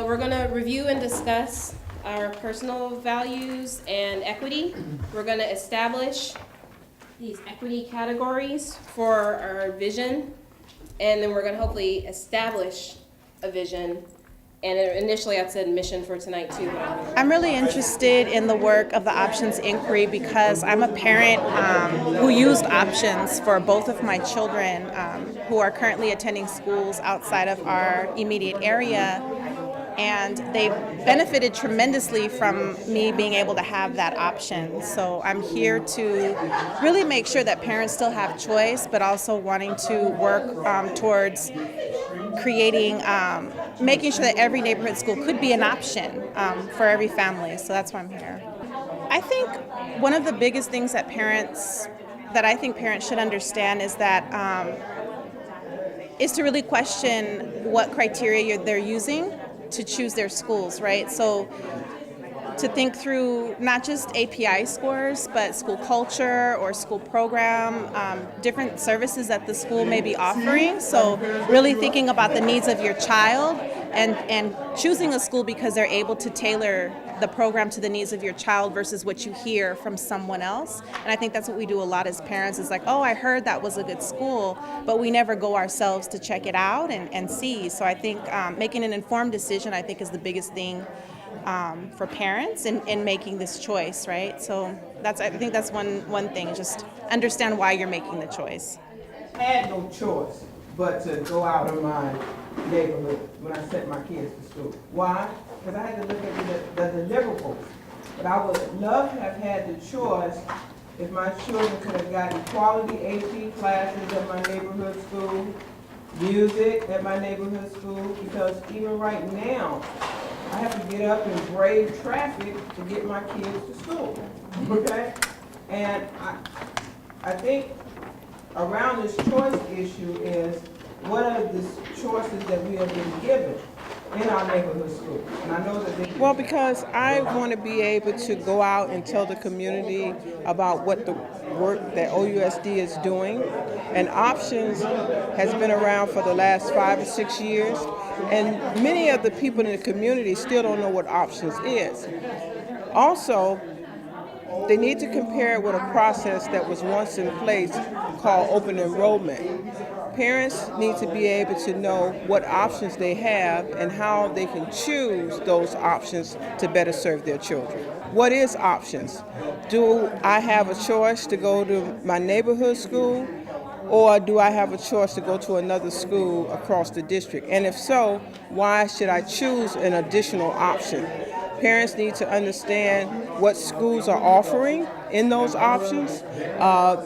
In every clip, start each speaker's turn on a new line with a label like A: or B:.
A: We're going to review and discuss our personal values and equity. We're going to establish these equity categories for our vision, and then we're going to hopefully establish a vision. And initially I said mission for tonight too.
B: I'm really interested in the work of the options inquiry because I'm a parent who used options for both of my children who are currently attending schools outside of our immediate area. And they've benefited tremendously from me being able to have that option. So I'm here to really make sure that parents still have choice, but also wanting to work towards creating, making sure that every neighborhood school could be an option for every family. So that's why I'm here. I think one of the biggest things that I think parents should understand is that is to really question what criteria they're using to choose their schools, right? So to think through not just API scores, but school culture or school program, different services that the school may be offering. So really thinking about the needs of your child and choosing a school because they're able to tailor the program to the needs of your child versus what you hear from someone else. And I think that's what we do a lot as parents. It's like, oh, I heard that was a good school, but we never go ourselves to check it out and see. So I think making an informed decision, I think, is the biggest thing for parents in making this choice, right? So I think that's one thing, just understand why you're making the choice.
C: I had no choice but to go out of my neighborhood when I sent my kids to school. Why? Because I had to look at the deliverables. But I would love to have had the choice if my children could have gotten quality AP classes at my neighborhood school, music at my neighborhood school, because even right now, I have to get up and brave traffic to get my kids to school, okay? And I think around this choice issue is what are the choices that we have been given in our neighborhood schools? And I know that
D: Well, because I want to be able to go out and tell the community about what the work that OUSD is doing. And options has been around for the last 5 or 6 years. And many of the people in the community still don't know what options is. Also, they need to compare it with a process that was once in place called open enrollment. Parents need to be able to know what options they have and how they can choose those options to better serve their children. What is options? Do I have a choice to go to my neighborhood school, or do I have a choice to go to another school across the district? And if so, why should I choose an additional option? Parents need to understand what schools are offering in those options.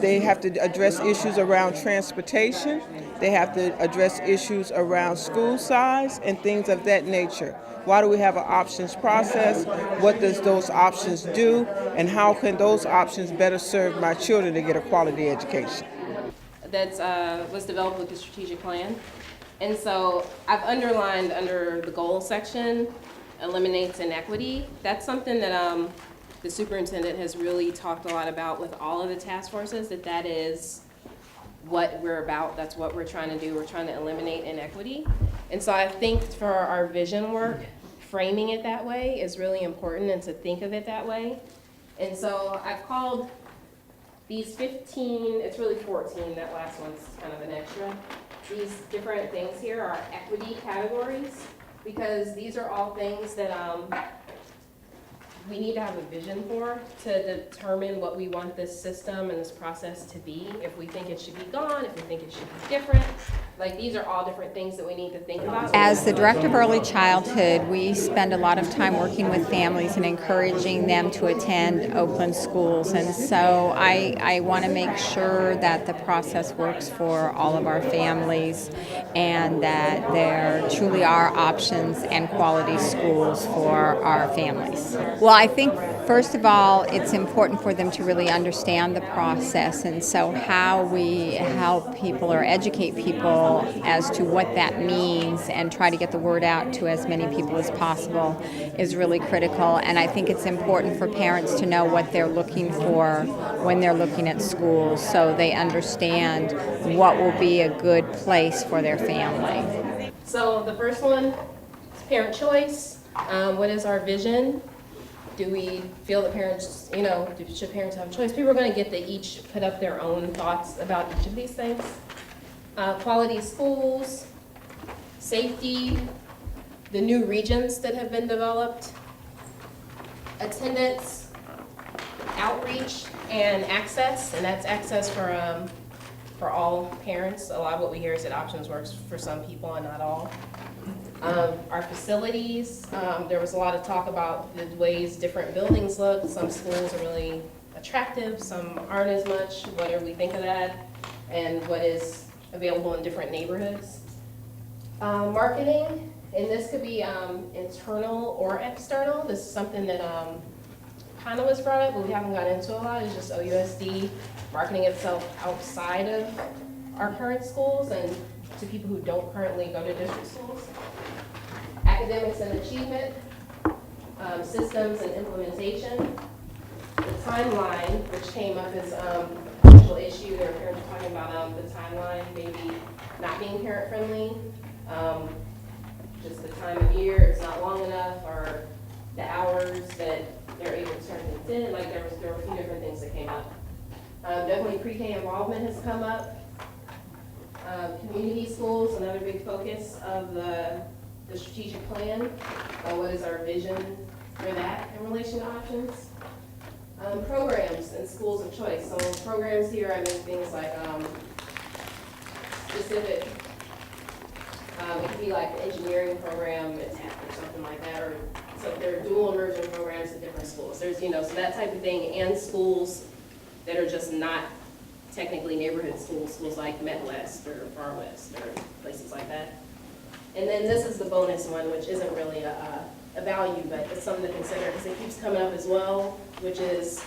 D: They have to address issues around transportation. They have to address issues around school size and things of that nature. Why do we have an options process? What does those options do? And how can those options better serve my children to get a quality education?
A: That was developed with the strategic plan. And so I've underlined under the goal section, eliminates inequity. That's something that the superintendent has really talked a lot about with all of the task forces, that is what we're about. That's what we're trying to do. We're trying to eliminate inequity. And so I think for our vision work, framing it that way is really important, and to think of it that way. And so I've called these 15, it's really 14, that last one's kind of an extra. These different things here are equity categories, because these are all things that we need to have a vision for to determine what we want this system and this process to be. If we think it should be gone, if we think it should be different. Like, these are all different things that we need to think about.
E: As the Director of Early Childhood, we spend a lot of time working with families and encouraging them to attend Oakland schools. And so I want to make sure that the process works for all of our families and that there truly are options and quality schools for our families. Well, I think, first of all, it's important for them to really understand the process. And so how we help people or educate people as to what that means and try to get the word out to as many people as possible is really critical. And I think it's important for parents to know what they're looking for when they're looking at schools, so they understand what will be a good place for their family.
A: So the first one, Parent choice, what is our vision? Do we feel that parents, should parents have a choice? People are going to get to each put up their own thoughts about each of these things. Quality schools, safety, the new regions that have been developed, attendance, outreach, and access, and that's access for all parents. A lot of what we hear is that options works for some people and not all. Our facilities, there was a lot of talk about the ways different buildings look. Some schools are really attractive, some aren't as much. What do we think of that? And what is available in different neighborhoods? Marketing, and this could be internal or external. This is something that kind of was brought up, but we haven't got into a lot. It's just OUSD marketing itself outside of our current schools and to people who don't currently go to district schools. Academics and achievement, systems and implementation. The timeline, which came up as a potential issue. There were parents talking about the timeline maybe not being parent friendly. Just the time of year, it's not long enough, or the hours that they're able to turn things in. Like there were a few different things that came up. Definitely pre-K involvement has come up. Community schools, another big focus of the strategic plan. What is our vision for that in relation to options? Programs and schools of choice. So programs here, I mean things like specific, it could be like the engineering program at TAP or something like that, or so there are dual immersion programs at different schools. There's, so that type of thing, and schools that are just not technically neighborhood schools, schools like Met West or Far West or places like that. And then this is the bonus one, which isn't really a value, but it's something to consider because it keeps coming up as well, which is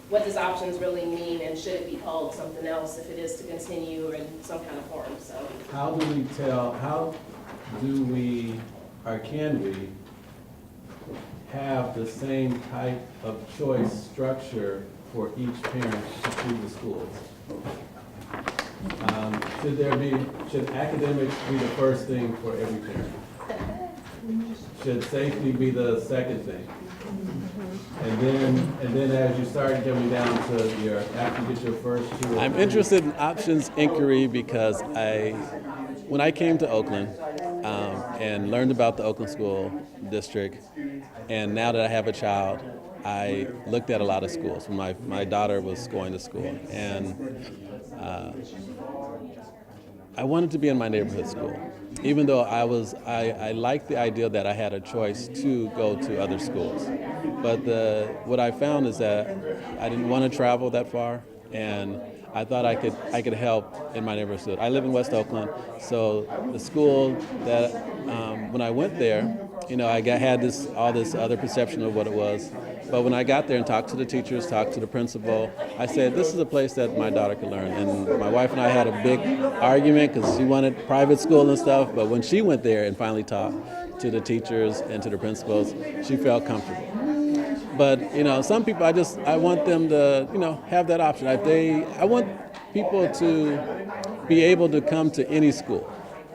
A: what does options really mean, and should it be called something else if it is to continue in some kind of form? So
F: how do we, or can we, have the same type of choice structure for each parent to choose the schools? Should academics be the first thing for every parent? Should safety be the second thing? And then as you start coming down to after you get your first two. I'm interested in options inquiry because when I came to Oakland and learned about the Oakland School District, and now that I have a child, I looked at a lot of schools when my daughter was going to school, and I wanted to be in my neighborhood school, even though I liked the idea that I had a choice to go to other schools. But what I found is that I didn't want to travel that far, and I thought I could help in my neighborhood. I live in West Oakland, so the school that when I went there, I had all this other perception of what it was. But when I got there and talked to the teachers, talked to the principal, I said, this is a place that my daughter can learn. And my wife and I had a big argument because she wanted private school and stuff. But when she went there and finally talked to the teachers and to the principals, she felt comfortable. But, some people, I want them to, have that option. I want people to be able to come to any school.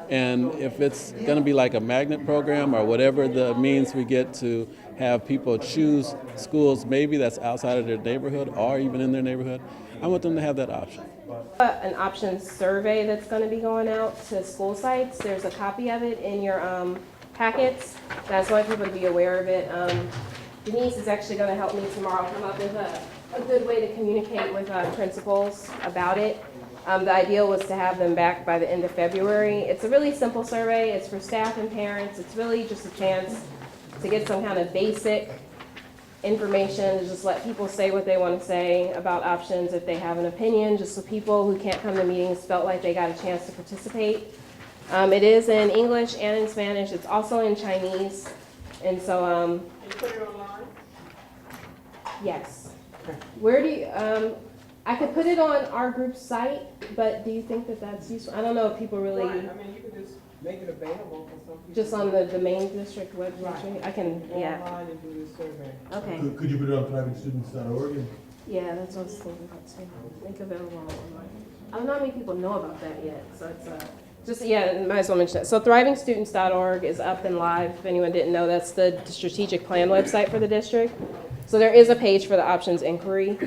F: And if it's going to be like a magnet program or whatever the means we get to have people choose schools maybe that's outside of their neighborhood or even in their neighborhood, I want them to have that option.
A: An options survey that's going to be going out to school sites. There's a copy of it in your packets. I just want people to be aware of it. Denise is actually going to help me tomorrow come up with a good way to communicate with principals about it. The idea was to have them back by the end of February. It's a really simple survey. It's for staff and parents. It's really just a chance to get some kind of basic information, to just let people say what they want to say about options if they have an opinion, just so people who can't come to meetings felt like they got a chance to participate. It is in English and in Spanish. It's also in Chinese. And so,
C: You put it online?
A: yes. Where do you, I could put it on our group's site, but do you think that that's useful? I don't know if people really,
C: Right, I mean, you could just make it available for some people.
A: just on the main district website.
C: Right.
A: I can,
C: Go
A: yeah.
C: online and do this survey.
A: Okay.
G: Could you put it on privatestudents.org?
A: Yeah, that's what I was thinking about too. Make available online. I don't know how many people know about that yet, so it's Just, yeah, might as well mention that. So thrivingstudents.org is up and live. If anyone didn't know, that's the strategic plan website for the district. So there is a page for the options inquiry.